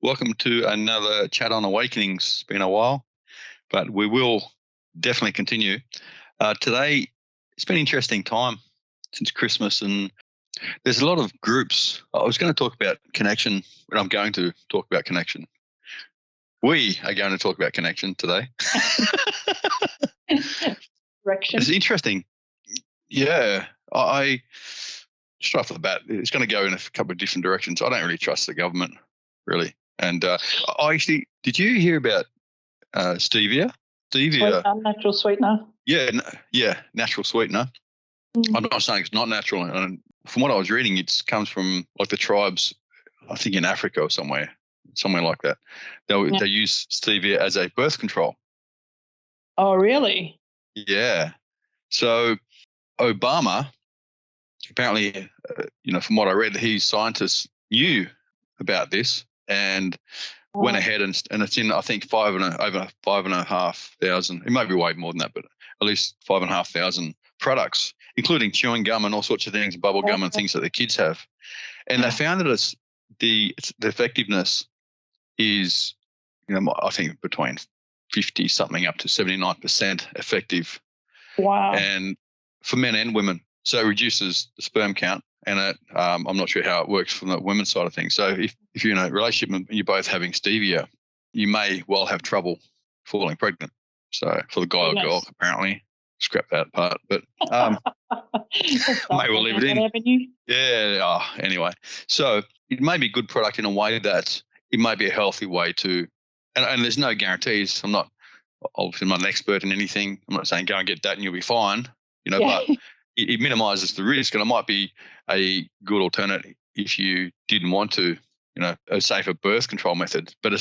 Welcome to another chat on awakenings. It's been a while, but we will definitely continue. Today, it's been an interesting time since Christmas, and there's a lot of groups. I was going to talk about connection, but I'm going to talk about connection. We are going to talk about connection today. Direction. It's interesting. Yeah, I straight off the bat, it's going to go in a couple of different directions. I don't really trust the government, really. And I actually, did you hear about Stevia? Stevia, Natural sweetener. yeah, natural sweetener. Mm. I'm not saying it's not natural. And from what I was reading, it comes from like the tribes, I think in Africa or somewhere like that. They use stevia as a birth control. Oh, really? Yeah. So Obama, apparently, from what I read, his scientists knew about this and went ahead and it's in, I think, over 5,500. It may be way more than that, but at least 5,500 products, including chewing gum and all sorts of things, bubble gum and things that the kids have. And they found that the effectiveness is, I think between 50 something up to 79% effective. Wow. And for men and women, so it reduces the sperm count. And I'm not sure how it works from the women's side of things. So if you're in a relationship and you're both having stevia, you may well have trouble falling pregnant. So for the guy or girl, apparently, scrap that part. But may well leave it in. Yeah. Anyway, so it may be a good product in a way that it may be a healthy way to, and there's no guarantees. Obviously I'm not an expert in anything. I'm not saying go and get that and you'll be fine, but it minimizes the risk, and it might be a good alternative if you didn't want to, a safer birth control method. But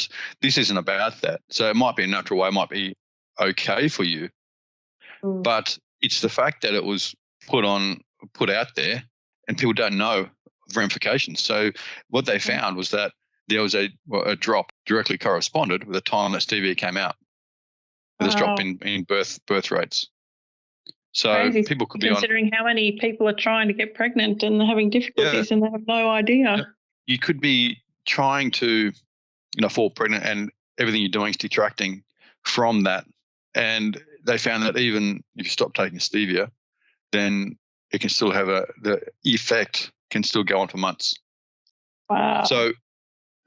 this isn't about that. So it might be a natural way, it might be okay for you, but it's the fact that it was put out there and people don't know the ramifications. So what they found was that there was a drop directly corresponded with the time that stevia came out. There's a drop in birth rates. So crazy. People could be considering how many people are trying to get pregnant and having difficulties and they have no idea. You could be trying to, fall pregnant and everything you're doing is detracting from that. And they found that even if you stop taking stevia, then it can still have the effect can still go on for months. Wow. So,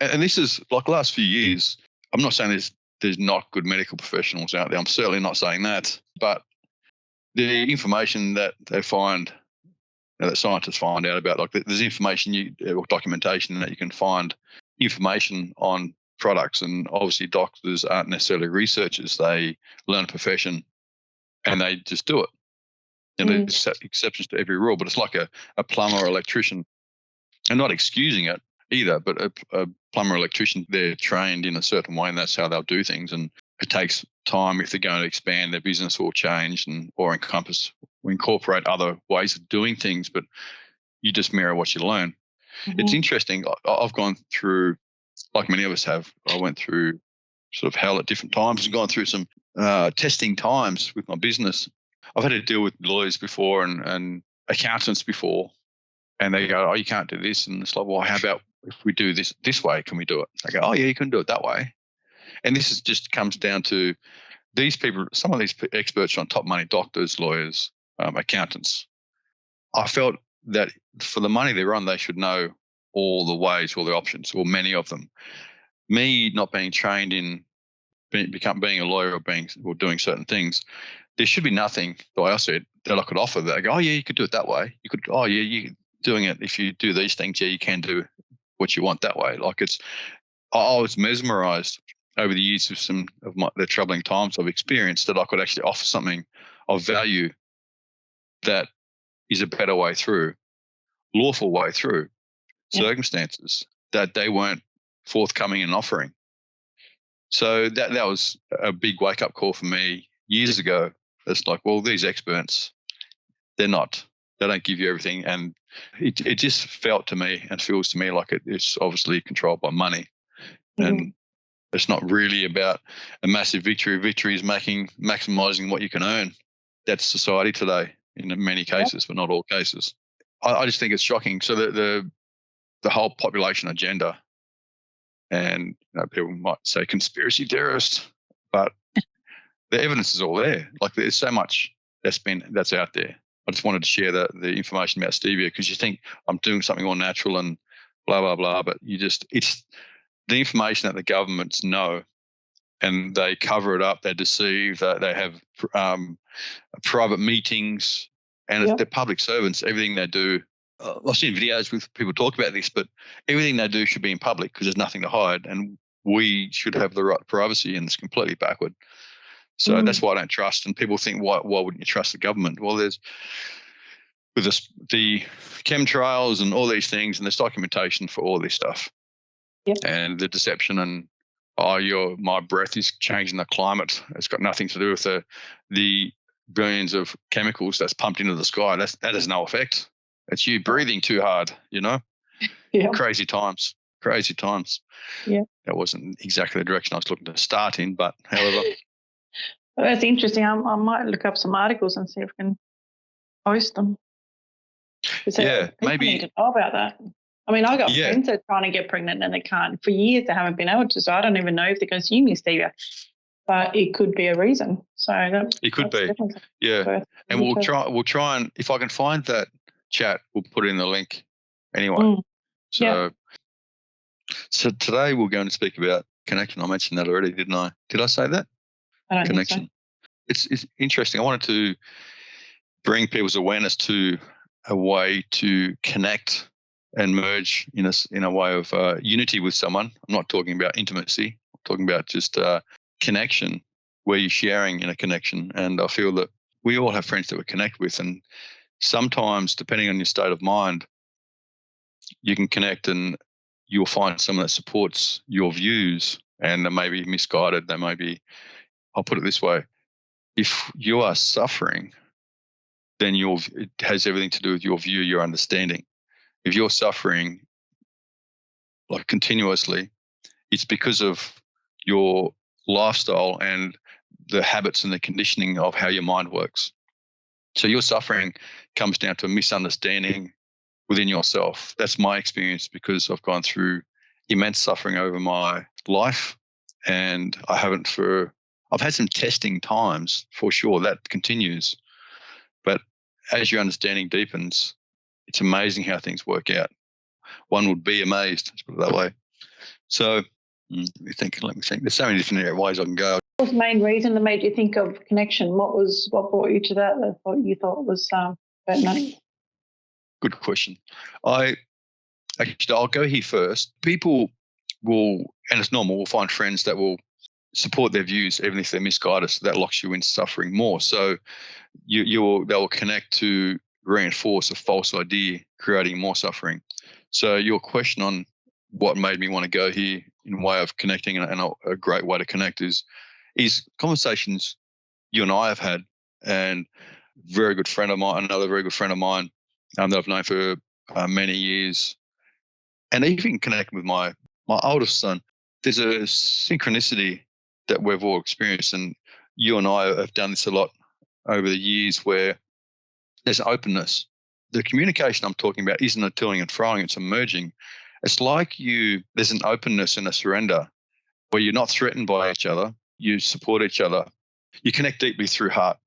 and this is like the last few years, I'm not saying there's not good medical professionals out there. I'm certainly not saying that, but the information that they find, that scientists find out about, like there's information or documentation that you can find information on products, and obviously doctors aren't necessarily researchers. They learn a profession and they just do it. And there's exceptions to every rule, but it's like a plumber or electrician, and not excusing it either, but a plumber or electrician, they're trained in a certain way and that's how they'll do things. And it takes time if they're going to expand their business or change or incorporate other ways of doing things, but you just mirror what you learn. It's interesting. I've gone through, like many of us have, I went through sort of hell at different times and gone through some testing times with my business. I've had to deal with lawyers before and accountants before, and they go, oh, you can't do this. And it's like, well, how about if we do this way, can we do it? I go, oh, yeah, you can do it that way. And this just comes down to these people, some of these experts on top money, doctors, lawyers, accountants. I felt that for the money they're on, they should know all the ways, all the options, or many of them. Me not being trained in being a lawyer or doing certain things, there should be nothing, the way I see it, that I could offer that I go, oh yeah, you could do it that way. You could, oh yeah, you doing it. If you do these things, yeah, you can do what you want that way. Like I was mesmerized over the years of some of the troubling times I've experienced that I could actually offer something of value that is a better way through, lawful way through circumstances that they weren't forthcoming in offering. So that was a big wake up call for me years ago. It's like, well, these experts, they don't give you everything. And it just felt to me and feels to me like it's obviously controlled by money. And it's not really about a massive victory. Victory is maximizing what you can earn. That's society today in many cases, but not all cases. I just think it's shocking. So the whole population agenda And people might say conspiracy theorist, but the evidence is all there. Like there's so much that's out there. I just wanted to share the information about stevia because you think I'm doing something all natural and blah, blah, blah, but it's the information that the governments know and they cover it up, they deceive, they have private meetings, and they're public servants. Everything they do, I've seen videos with people talk about this, but everything they do should be in public because there's nothing to hide, and we should have the right to privacy, and it's completely backward. So that's why I don't trust. And people think, why wouldn't you trust the government? Well, there's with the chemtrails and all these things, and there's documentation for all this stuff. Yep. And the deception and my breath is changing the climate. It's got nothing to do with the billions of chemicals that's pumped into the sky. That has no effect. It's you breathing too hard, Yeah. Crazy times. Yeah. That wasn't exactly the direction I was looking to start in, but however. Well, that's interesting. I might look up some articles and see if I can post them. Yeah, maybe. Need to know about that. I mean, I got friends that are trying to get pregnant and they can't. For years, they haven't been able to. So I don't even know if they're consuming stevia, but it could be a reason. So it could be. Yeah, and we'll try and if I can find that chat, we'll put in the link anyway. So today we're going to speak about connection. I mentioned that already, didn't I? Did I say that? I don't connection. Think so. It's interesting. I wanted to bring people's awareness to a way to connect and merge in a way of unity with someone. I'm not talking about intimacy. I'm talking about just connection, where you're sharing in a connection. And I feel that we all have friends that we connect with, and sometimes, depending on your state of mind, you can connect and you'll find someone that supports your views, and they may be misguided. They may be, I'll put it this way, if you are suffering, then it has everything to do with your view, your understanding. If you're suffering like continuously, it's because of your lifestyle and the habits and the conditioning of how your mind works. So your suffering comes down to a misunderstanding within yourself. That's my experience, because I've gone through immense suffering over my life, and I've had some testing times for sure. That continues. But as your understanding deepens, it's amazing how things work out. One would be amazed, let's put it that way. So let me think. There's so many different ways I can go. What was the main reason that made you think of connection? What brought you to that you thought was pertinent? Good question. I'll go here first. People will, and it's normal, we'll find friends that will support their views even if they're misguided. So that locks you into suffering more. So they'll connect to reinforce a false idea, creating more suffering. So your question on what made me want to go here in way of connecting, and a great way to connect is conversations you and I have had, and another very good friend of mine that I've known for many years, and even connecting with my oldest son. There's a synchronicity that we've all experienced, and you and I have done this a lot over the years, where there's an openness. The communication I'm talking about isn't a toing and froing, it's a merging. It's like there's an openness and a surrender where you're not threatened by each other, you support each other. You connect deeply through heart.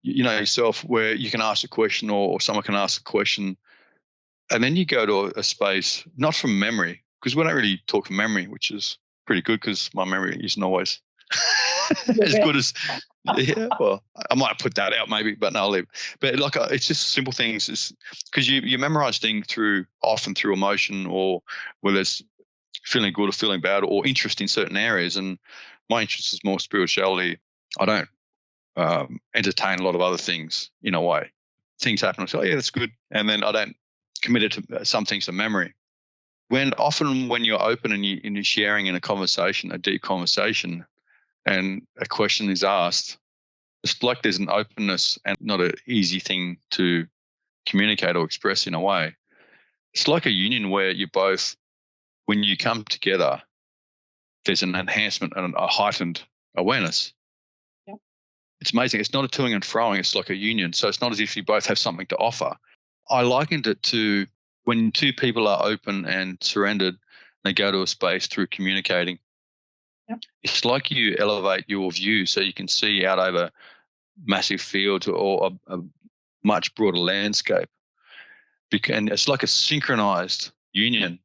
You know yourself, where you can ask a question or someone can ask a question, and then you go to a space, not from memory, because we don't really talk from memory, which is pretty good because my memory isn't always as good as, well, I might put that out maybe, but no, I'll leave. But it's just simple things, because you memorize things often through emotion, or whether it's feeling good or feeling bad, or interest in certain areas. And my interest is more spirituality. I don't entertain a lot of other things in a way. Things happen, I say, oh yeah, that's good. And then I don't commit it to some things to memory. Often when you're open and you're sharing in a conversation, a deep conversation, and a question is asked, it's like there's an openness, and not an easy thing to communicate or express in a way. It's like a union where you both, when you come together, there's an enhancement and a heightened awareness. Yeah. It's amazing. It's not a toing and froing. It's like a union. So it's not as if you both have something to offer. I likened it to when two people are open and surrendered, they go to a space through communicating. Yep. It's like you elevate your view so you can see out over massive fields or a much broader landscape. And it's like a synchronized union.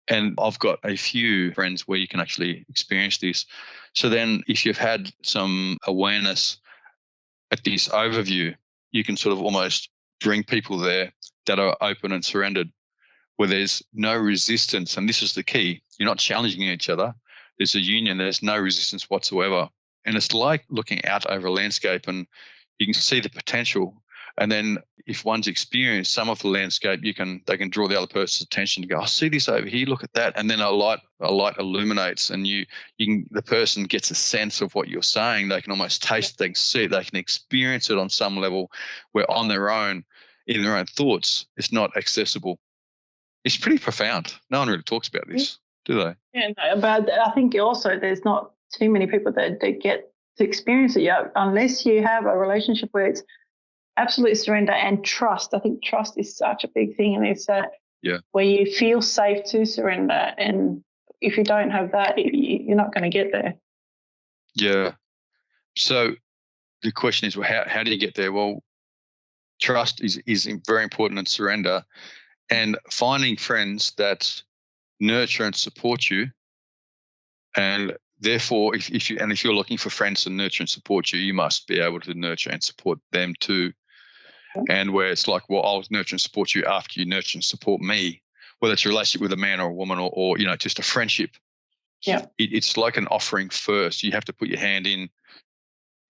And I've got a few friends where you can actually experience this. So then if you've had some awareness at this overview, you can sort of almost bring people there that are open and surrendered, where there's no resistance. And this is the key. You're not challenging each other. There's a union. There's no resistance whatsoever. And it's like looking out over a landscape and you can see the potential. And then if one's experienced some of the landscape, they can draw the other person's attention to go, I see this over here, look at that. And then a light illuminates and the person gets a sense of what you're saying. They can almost taste, they can see it, they can experience it on some level where on their own, in their own thoughts, it's not accessible. It's pretty profound. No one really talks about this, do they? Yeah, no, but I think also there's not too many people that get to experience it yet, unless you have a relationship where it's absolute surrender and trust. I think trust is such a big thing, and it's that where you feel safe to surrender. And if you don't have that, you're not going to get there. Yeah. So the question is, well, how do you get there? Well, trust is very important in surrender, and finding friends that nurture and support you. And therefore, if you're looking for friends to nurture and support you, you must be able to nurture and support them too. And where it's like, well, I'll nurture and support you after you nurture and support me, whether it's a relationship with a man or a woman or just a friendship. Yeah, it's like an offering first. You have to put your hand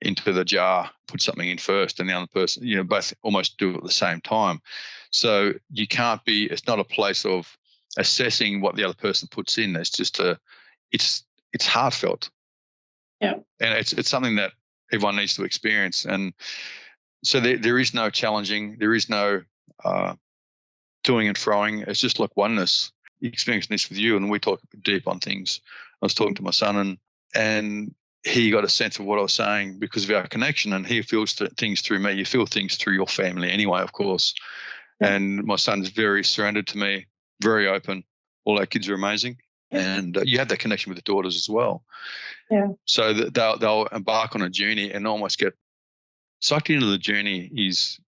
into the jar, put something in first, and the other person, both almost do it at the same time. So you can't be. It's not a place of assessing what the other person puts in. It's just it's heartfelt. Yeah, and it's something that everyone needs to experience. And so there is no challenging. There is no toing and froing. It's just like oneness. Experiencing this with you, and we talk deep on things. I was talking to my son, and he got a sense of what I was saying because of our connection, and he feels things through me. You feel things through your family anyway, of course. Yeah. And my son's very surrendered to me, very open. All our kids are amazing. And you have that connection with the daughters as well. Yeah. So that they'll embark on a journey and almost get sucked into the journey is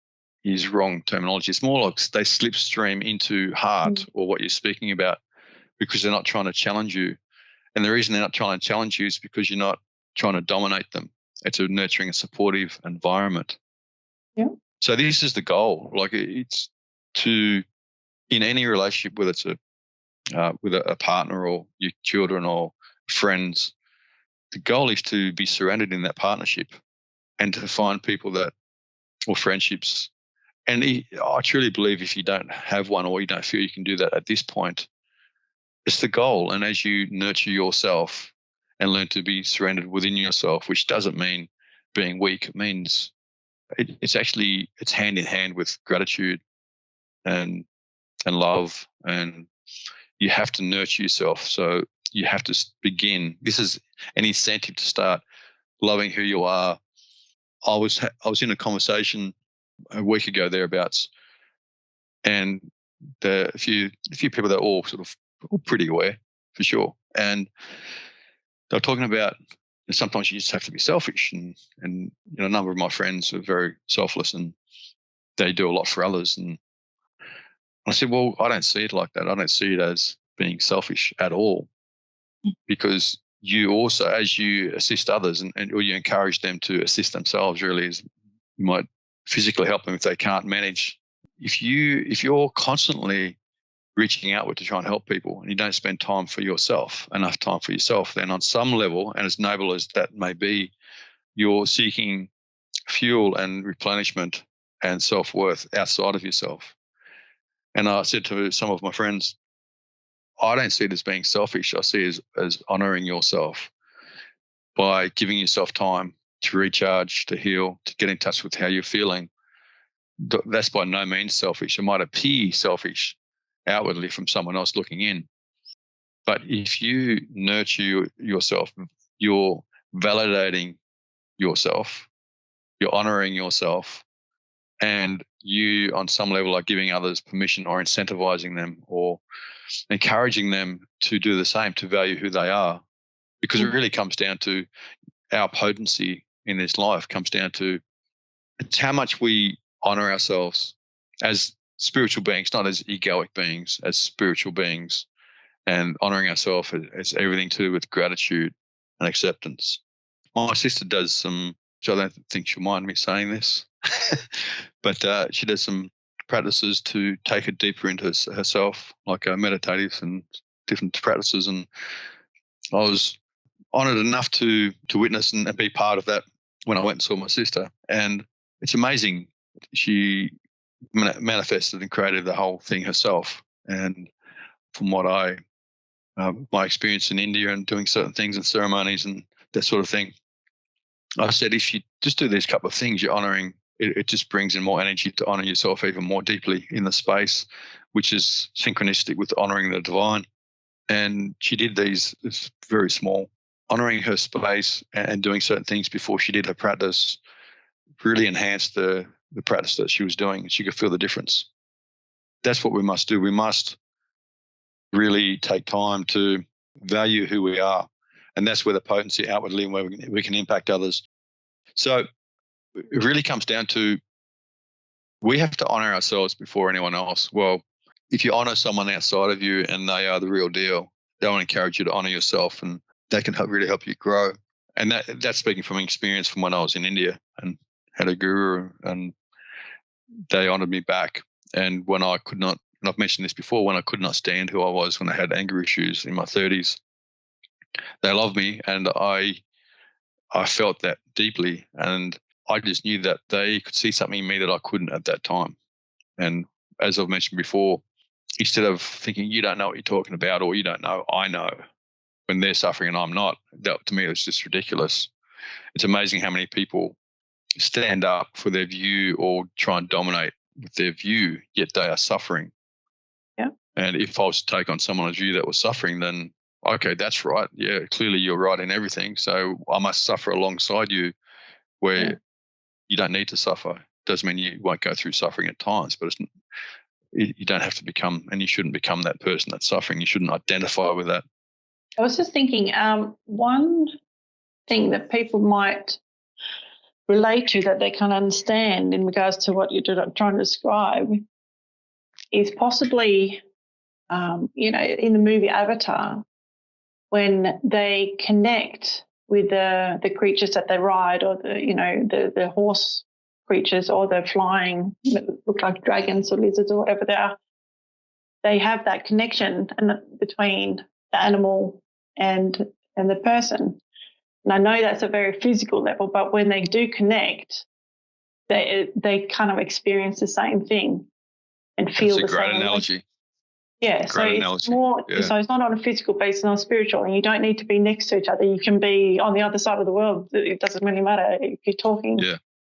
wrong terminology. It's more like they slipstream into heart or what you're speaking about because they're not trying to challenge you. And the reason they're not trying to challenge you is because you're not trying to dominate them. It's a nurturing and supportive environment. Yeah. So this is the goal. Like it's to, in any relationship, whether it's with a partner or your children or friends, the goal is to be surrounded in that partnership and to find people or friendships. And I truly believe if you don't have one or you don't feel you can do that at this point, it's the goal. And as you nurture yourself and learn to be surrendered within yourself, which doesn't mean being weak, it means it's hand in hand with gratitude and love. And you have to nurture yourself. So you have to begin. This is an incentive to start loving who you are. I was in a conversation a week ago thereabouts, and a few people that are all sort of all pretty aware for sure, and they were talking about sometimes you just have to be selfish, and a number of my friends are very selfless and they do a lot for others, and I said, well, I don't see it like that. I don't see it as being selfish at all, because you also, as you assist others or you encourage them to assist themselves, really, is you might physically help them if they can't manage. If you're constantly reaching outward to try and help people and you don't spend enough time for yourself, then on some level, and as noble as that may be, you're seeking fuel and replenishment and self-worth outside of yourself. And I said to some of my friends, I don't see it as being selfish. I see it as honoring yourself by giving yourself time to recharge, to heal, to get in touch with how you're feeling. That's by no means selfish. It might appear selfish outwardly from someone else looking in. But if you nurture yourself, you're validating yourself, you're honoring yourself, and you on some level are giving others permission or incentivizing them or encouraging them to do the same, to value who they are. Because it really comes down to our potency in this life comes down to it's how much we honor ourselves as spiritual beings, not as egoic beings, as spiritual beings, and honoring ourselves as everything to do with gratitude and acceptance. My sister does some, which I don't think she'll mind me saying this, but she does some practices to take it deeper into herself, like meditative and different practices. And I was honored enough to witness and be part of that when I went and saw my sister. And it's amazing. She manifested and created the whole thing herself. And from what my experience in India and doing certain things and ceremonies and that sort of thing, I said, if you just do these couple of things, you're honoring, it just brings in more energy to honor yourself even more deeply in the space, which is synchronistic with honoring the divine. And she did these very small, honoring her space and doing certain things before she did her practice really enhanced the practice that she was doing. She could feel the difference. That's what we must do. We must really take time to value who we are. And that's where the potency outwardly and where we can impact others. So it really comes down to we have to honor ourselves before anyone else. Well, if you honor someone outside of you and they are the real deal, they want to encourage you to honor yourself, and they can really help you grow. And that's speaking from experience from when I was in India and had a guru, and they honored me back. And when I could not, and I've mentioned this before, when I could not stand who I was when I had anger issues in my 30s, they loved me, and I felt that deeply, and I just knew that they could see something in me that I couldn't at that time. And as I've mentioned before, instead of thinking you don't know what you're talking about or you don't know, I know, when they're suffering and I'm not, that to me it's just ridiculous. It's amazing how many people stand up for their view or try and dominate with their view, yet they are suffering. Yeah. And if I was to take on someone's view that was suffering, then okay, that's right. Yeah, clearly you're right in everything. So I must suffer alongside you where you don't need to suffer. Doesn't mean you won't go through suffering at times, but you don't have to become, and you shouldn't become that person that's suffering. You shouldn't identify with that. I was just thinking, one thing that people might relate to that they can understand in regards to what you're trying to describe is possibly, in the movie Avatar, when they connect with the creatures that they ride, or the horse creatures, or the flying that look like dragons or lizards or whatever they are. They have that connection between the animal and the person. And I know that's a very physical level, but when they do connect, they kind of experience the same thing and feel the same. That's a great analogy. Yeah, so it's more. Yeah. So it's not on a physical basis, it's on a spiritual, and you don't need to be next to each other. You can be on the other side of the world. It doesn't really matter if you're talking. Yeah.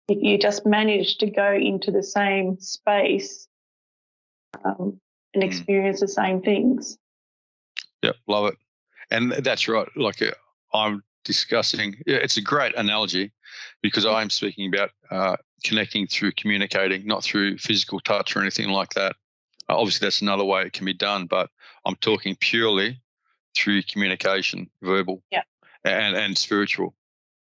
You just manage to go into the same space and experience the same things. Yeah, love it. And that's right. Like I'm discussing, it's a great analogy because I'm speaking about connecting through communicating, not through physical touch or anything like that. Obviously, that's another way it can be done, but I'm talking purely through communication, verbal and spiritual,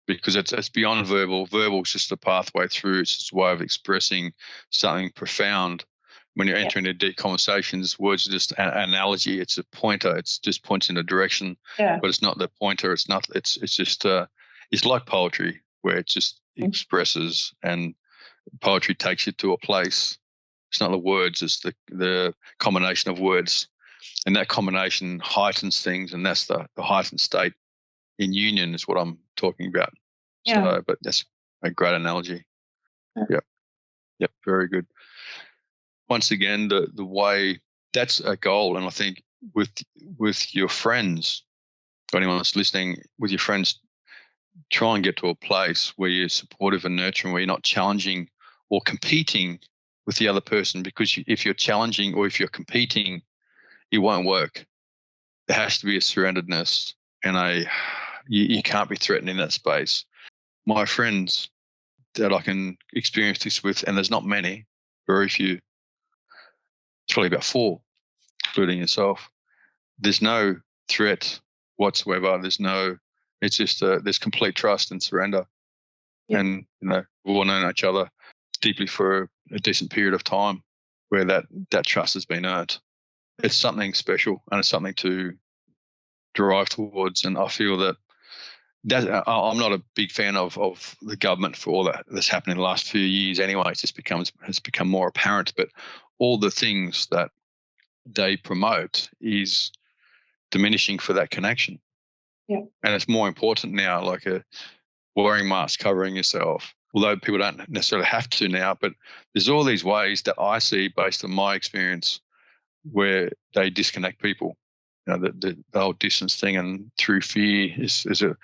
because it's beyond verbal. Verbal is just a pathway through. It's just a way of expressing something profound. When you're entering into deep conversations, words are just an analogy. It's a pointer. It's just points in a direction, but it's not the pointer. It's not. It's just. It's like poetry, where it just expresses, and poetry takes you to a place. It's not the words. It's the combination of words, and that combination heightens things, and that's the heightened state in union is what I'm talking about. Yeah. So, but that's a great analogy. Yeah. Yep. Very good. Once again, the way that's a goal, and I think with your friends, anyone that's listening, with your friends, try and get to a place where you're supportive and nurturing, where you're not challenging or competing with the other person, because if you're challenging or if you're competing, it won't work. There has to be a surrenderedness, and you can't be threatened in that space. My friends that I can experience this with, and there's not many, very few. It's probably about 4, including yourself. There's no threat whatsoever. It's just there's complete trust and surrender. Yeah. And we've all known each other deeply for a decent period of time where that trust has been earned. It's something special, and it's something to drive towards. And I feel that I'm not a big fan of the government for all that's happened in the last few years. Anyway, it just has become more apparent. But all the things that they promote is diminishing for that connection. Yeah. And it's more important now, like wearing masks, covering yourself. Although people don't necessarily have to now, but there's all these ways that I see based on my experience where they disconnect people. The whole distance thing, and through fear is the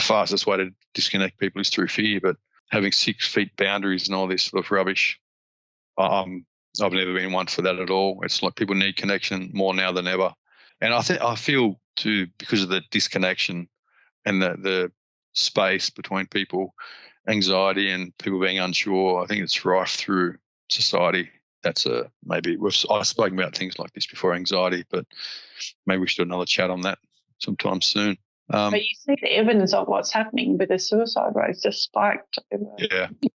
fastest way to disconnect people is through fear. But having 6 feet boundaries and all this sort of rubbish, I've never been one for that at all. It's like people need connection more now than ever. And I feel too, because of the disconnection and the space between people, anxiety and people being unsure, I think it's rife through society. That's I've spoken about things like this before, anxiety, but maybe we should do another chat on that sometime soon. But you see the evidence of what's happening with the suicide rates just spiked over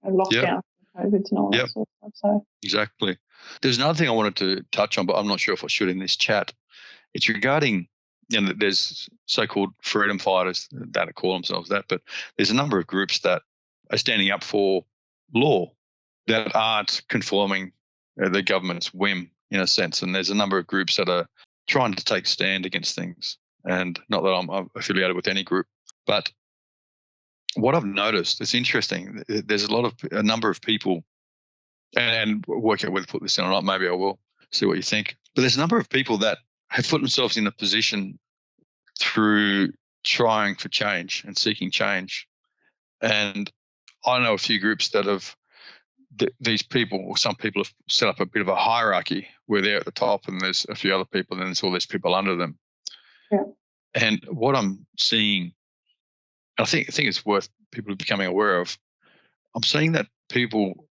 lockdown, COVID and all that sort of stuff. So. Exactly. There's another thing I wanted to touch on, but I'm not sure if I should in this chat. It's regarding, there's so-called freedom fighters that call themselves that, but there's a number of groups that are standing up for law that aren't conforming the government's whim in a sense. And there's a number of groups that are trying to take stand against things. And not that I'm affiliated with any group, but what I've noticed, it's interesting. There's a number of people, and work out whether to put this in or not. Maybe I will see what you think. But there's a number of people that have put themselves in a position through trying for change and seeking change. And I know a few groups that have, these people, or some people have set up a bit of a hierarchy where they're at the top and there's a few other people and there's all these people under them. Yeah. And what I'm seeing, I think it's worth people becoming aware of, I'm seeing that people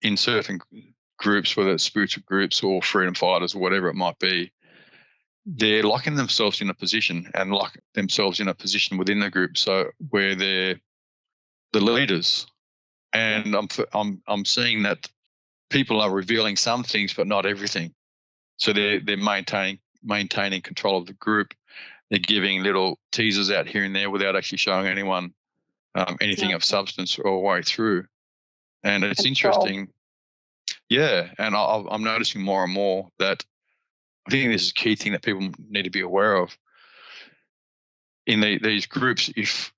in certain groups, whether it's spiritual groups or freedom fighters or whatever it might be, they're locking themselves in a position within the group, so where they're the leaders. And I'm seeing that people are revealing some things, but not everything. So they're maintaining control of the group. They're giving little teasers out here and there without actually showing anyone anything of substance all the way through. And it's interesting. Yeah, and I'm noticing more and more that I think this is a key thing that people need to be aware of. In these groups, if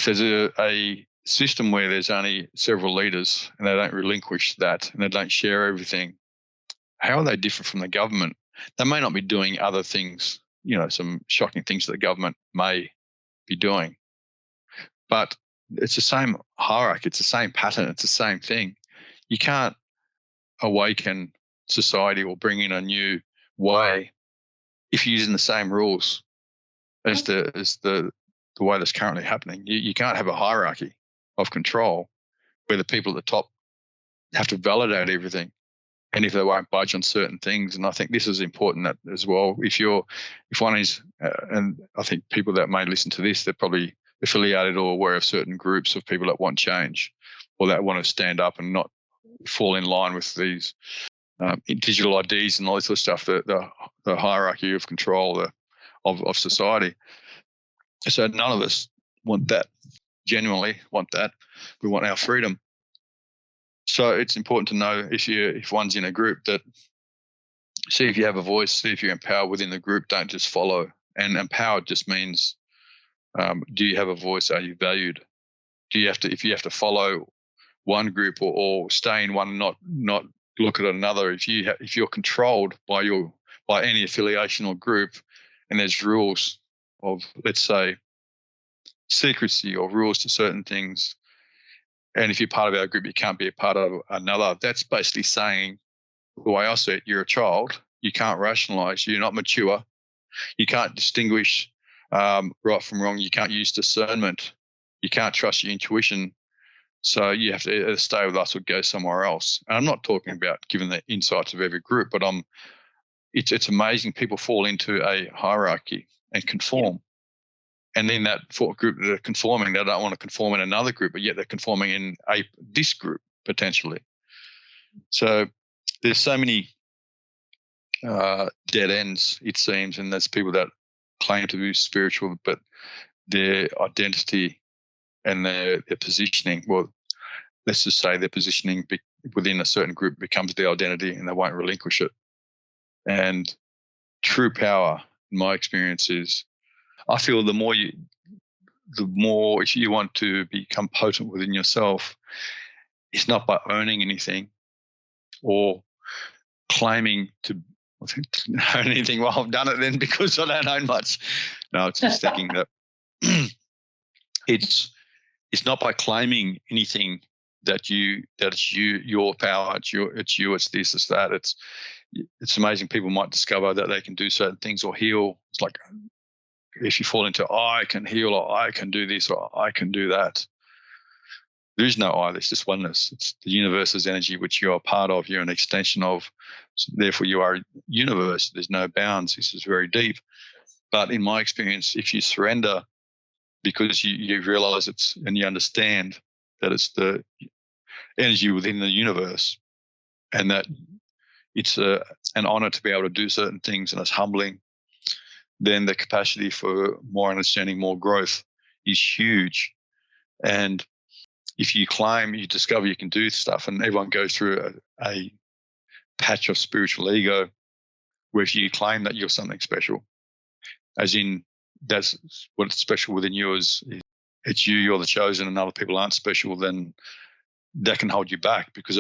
there's a system where there's only several leaders and they don't relinquish that and they don't share everything, how are they different from the government? They may not be doing other things, some shocking things that the government may be doing, but it's the same hierarchy, it's the same pattern, it's the same thing. You can't awaken society or bring in a new way if you're using the same rules as the way that's currently happening. You can't have a hierarchy of control where the people at the top have to validate everything, and if they won't budge on certain things. And I think this is important as well. If one is, and I think people that may listen to this, they're probably affiliated or aware of certain groups of people that want change or that want to stand up and not fall in line with these digital IDs and all this sort of stuff, the hierarchy of control of society. So none of us want that, genuinely want that. We want our freedom. So it's important to know if one's in a group, that see if you have a voice, see if you're empowered within the group. Don't just follow. And empowered just means, do you have a voice? Are you valued? If you have to follow one group or stay in one, not look at another. If you're controlled by any affiliation or group, and there's rules of, let's say, secrecy or rules to certain things, and if you're part of our group, you can't be a part of another. That's basically saying, the way I see it, you're a child. You can't rationalize. You're not mature. You can't distinguish right from wrong. You can't use discernment. You can't trust your intuition. So you have to either stay with us or go somewhere else. And I'm not talking about giving the insights of every group, but it's amazing people fall into a hierarchy and conform. And then that group that are conforming, they don't want to conform in another group, but yet they're conforming in this group potentially. So there's so many dead ends, it seems, and there's people that claim to be spiritual, but their identity and their positioning, well, let's just say their positioning within a certain group becomes their identity and they won't relinquish it. And true power, in my experience, is I feel the more if you want to become potent within yourself, it's not by owning anything or claiming to own anything. Well, I've done it then because I don't own much. No, it's just thinking that it's not by claiming anything that it's your power, it's this, it's that. It's amazing. People might discover that they can do certain things or heal. It's like if you fall into I can heal or I can do this or I can do that. There is no I, there's just oneness. It's the universe's energy, which you are part of. You're an extension of. So therefore, you are a universe. There's no bounds. This is very deep. But in my experience, if you surrender because you realize and you understand that it's the energy within the universe and that it's an honor to be able to do certain things and it's humbling, then the capacity for more understanding, more growth is huge. And if you discover you can do stuff, and everyone goes through a patch of spiritual ego where if you claim that you're something special, as in that's what's special within you is it's you're the chosen and other people aren't special, then that can hold you back because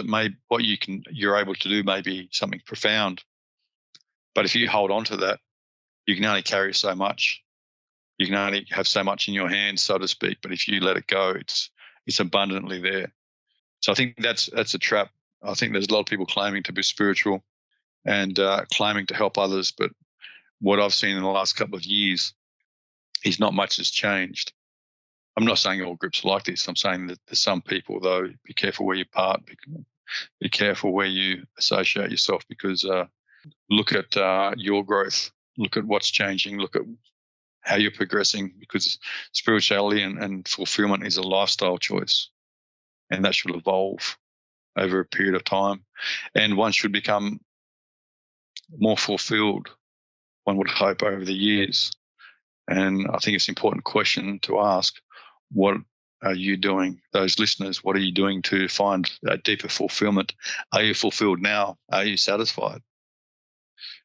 you're able to do may be something profound. But if you hold on to that, you can only carry so much. You can only have so much in your hands, so to speak. But if you let it go, it's abundantly there. So I think that's a trap. I think there's a lot of people claiming to be spiritual and claiming to help others. But what I've seen in the last couple of years is not much has changed. I'm not saying all groups are like this. I'm saying that there's some people, though, be careful where you part. Be careful where you associate yourself because look at your growth. Look at what's changing. Look at how you're progressing because spirituality and fulfillment is a lifestyle choice. And that should evolve over a period of time. And one should become more fulfilled, one would hope, over the years. And I think it's an important question to ask. What are you doing? Those listeners, what are you doing to find that deeper fulfillment? Are you fulfilled now? Are you satisfied?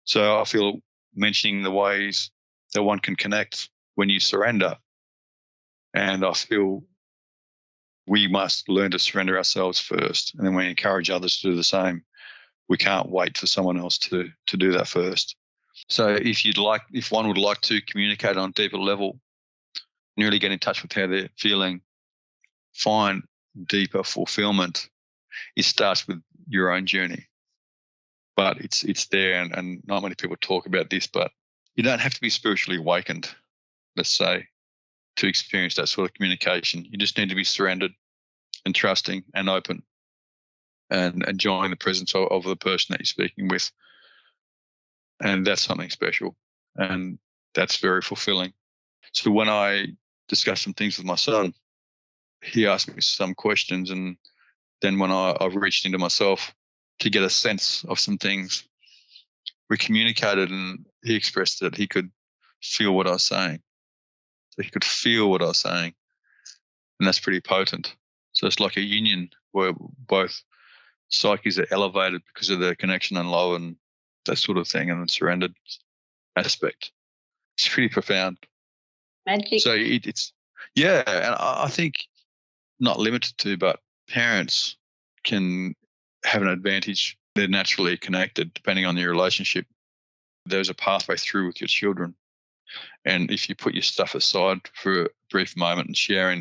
So I feel mentioning the ways that one can connect when you surrender. And I feel we must learn to surrender ourselves first, and then we encourage others to do the same. We can't wait for someone else to do that first. So if one would like to communicate on a deeper level, really get in touch with how they're feeling, find deeper fulfillment, it starts with your own journey. But it's there, and not many people talk about this, but you don't have to be spiritually awakened, let's say, to experience that sort of communication. You just need to be surrendered and trusting and open and enjoying the presence of the person that you're speaking with. And that's something special. And that's very fulfilling. So when I discussed some things with my son, he asked me some questions. And then when I reached into myself to get a sense of some things, we communicated and he expressed that he could feel what I was saying. So he could feel what I was saying. And that's pretty potent. So it's like a union where both psyches are elevated because of their connection and love and that sort of thing, and the surrendered aspect. It's pretty profound. Magic. So it's, yeah, and I think not limited to, but parents can have an advantage. They're naturally connected depending on your relationship. There's a pathway through with your children. And if you put your stuff aside for a brief moment and share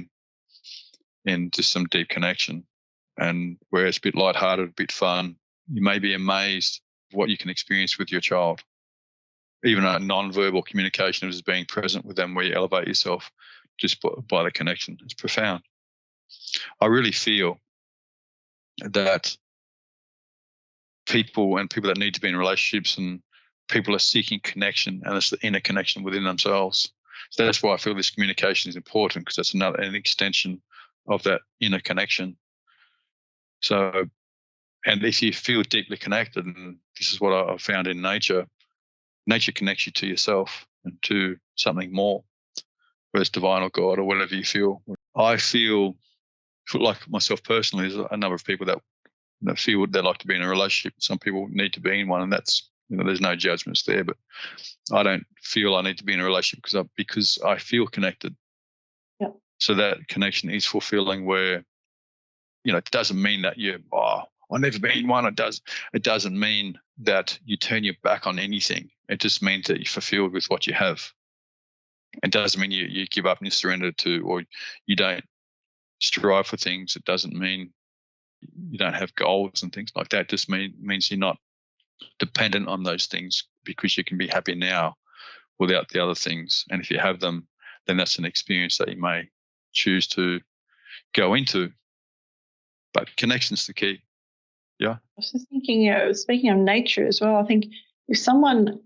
in just some deep connection, and where it's a bit lighthearted, a bit fun, you may be amazed what you can experience with your child. Even a non-verbal communication of just being present with them where you elevate yourself just by the connection. It's profound. I really feel that people that need to be in relationships and people are seeking connection, and it's the inner connection within themselves. So that's why I feel this communication is important, because that's an extension of that inner connection. So, and if you feel deeply connected, and this is what I've found in nature, nature connects you to yourself and to something more, whether it's divine or God or whatever you feel. I feel like myself personally, there's a number of people that feel they'd like to be in a relationship. Some people need to be in one, and that's, there's no judgments there. But I don't feel I need to be in a relationship because I feel connected. Yeah. So that connection is fulfilling. Where it doesn't mean that I've never been in one. It doesn't mean that you turn your back on anything. It just means that you're fulfilled with what you have. It doesn't mean you give up and you surrender to, or you don't strive for things. It doesn't mean you don't have goals and things like that. It just means you're not dependent on those things, because you can be happy now without the other things. And if you have them, then that's an experience that you may choose to go into. But connection's the key. Yeah. I was just thinking, speaking of nature as well, I think if someone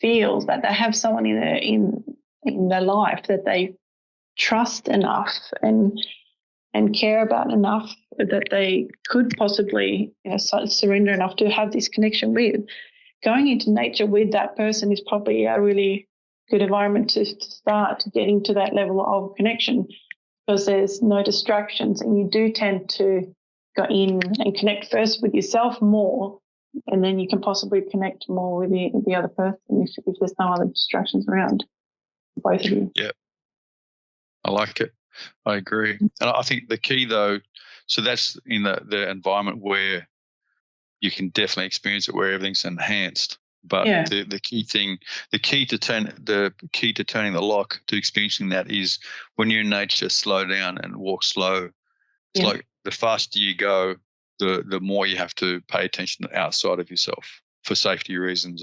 feels that they have someone in their life that they trust enough and care about enough, that they could possibly surrender enough to have this connection with, going into nature with that person is probably a really good environment to start getting to that level of connection, because there's no distractions, and you do tend to go in and connect first with yourself more, and then you can possibly connect more with the other person if there's no other distractions around both of you. Yeah, I like it. I agree. And I think the key, though, so that's in the environment where you can definitely experience it, where everything's enhanced. But the key to turning the lock to experiencing that is when you're in nature, slow down and walk slow. It's like the faster you go, the more you have to pay attention outside of yourself for safety reasons,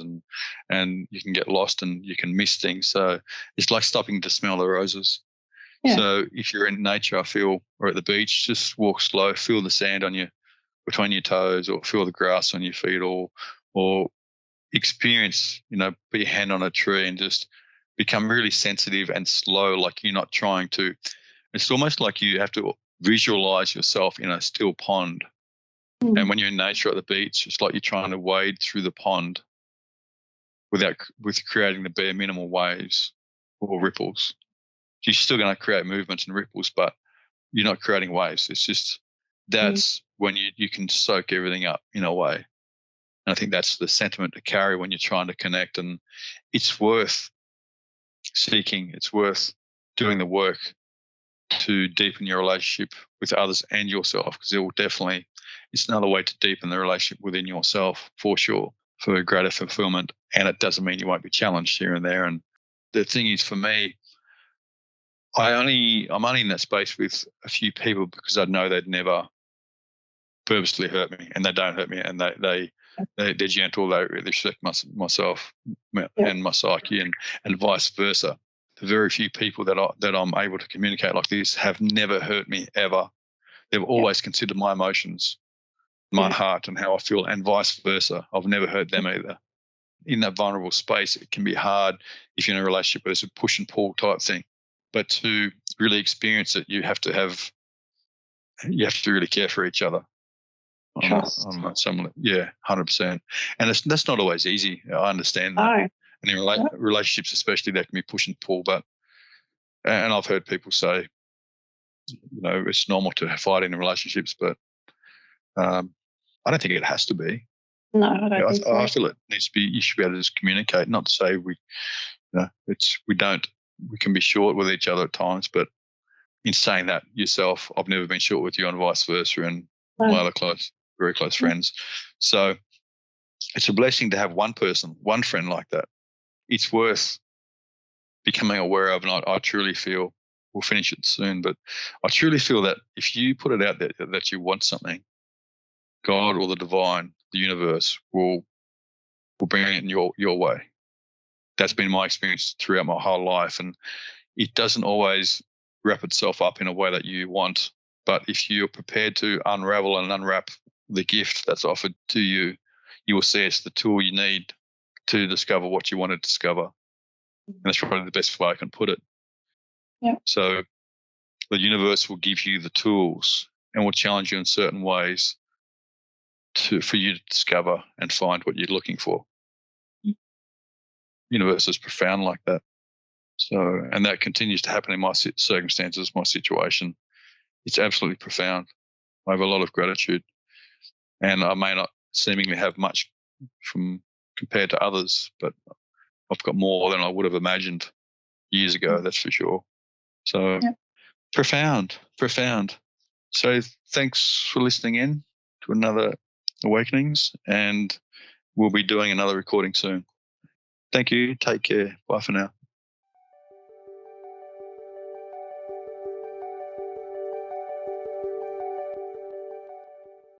and you can get lost and you can miss things. So it's like stopping to smell the roses. Yeah. So if you're in nature, I feel, or at the beach, just walk slow, feel the sand on you between your toes, or feel the grass on your feet, or experience, put your hand on a tree and just become really sensitive and slow, like you're not trying to. It's almost like you have to visualize yourself in a still pond. Mm. And when you're in nature at the beach, it's like you're trying to wade through the pond with creating the bare minimal waves or ripples. You're still going to create movements and ripples, but you're not creating waves. It's just that's when you can soak everything up in a way. And I think that's the sentiment to carry when you're trying to connect. And it's worth seeking, it's worth doing the work to deepen your relationship with others and yourself, because it's another way to deepen the relationship within yourself, for sure, for greater fulfillment. And it doesn't mean you won't be challenged here and there. And the thing is, for me, I'm only in that space with a few people because I know they'd never purposely hurt me, and they don't hurt me, and they're gentle. They respect myself and my psyche, and vice versa. The very few people that I'm able to communicate like this have never hurt me ever. They've always considered my emotions, my heart, and how I feel, and vice versa. I've never hurt them either. In that vulnerable space, it can be hard if you're in a relationship where it's a push and pull type thing. But to really experience it, you have to really care for each other. Trust. On some, 100%. And that's not always easy. I understand that. No. And in relationships, especially, there can be push and pull. And I've heard people say, it's normal to fight in relationships, but I don't think it has to be. No, I don't think so. I feel it needs to be. You should be able to just communicate. Not to say we can be short with each other at times, but in saying that yourself, I've never been short with you, and vice versa, and my other very close friends. So it's a blessing to have one friend like that. It's worth becoming aware of, and I truly feel, we'll finish it soon, but I truly feel that if you put it out there that you want something, God or the divine, the universe will bring it in your way. That's been my experience throughout my whole life, and it doesn't always wrap itself up in a way that you want, But if you're prepared to unravel and unwrap the gift that's offered to you, you will see it's the tool you need to discover what you want to discover. And that's probably the best way I can put it. Yeah. So the universe will give you the tools and will challenge you in certain ways for you to discover and find what you're looking for. The universe is profound like that. So, and that continues to happen in my circumstances, my situation. It's absolutely profound. I have a lot of gratitude, and I may not seemingly have much compared to others, but I've got more than I would have imagined years ago. That's for sure. So profound. So thanks for listening in to another Awakenings, and we'll be doing another recording soon. Thank you. Take care. Bye for now.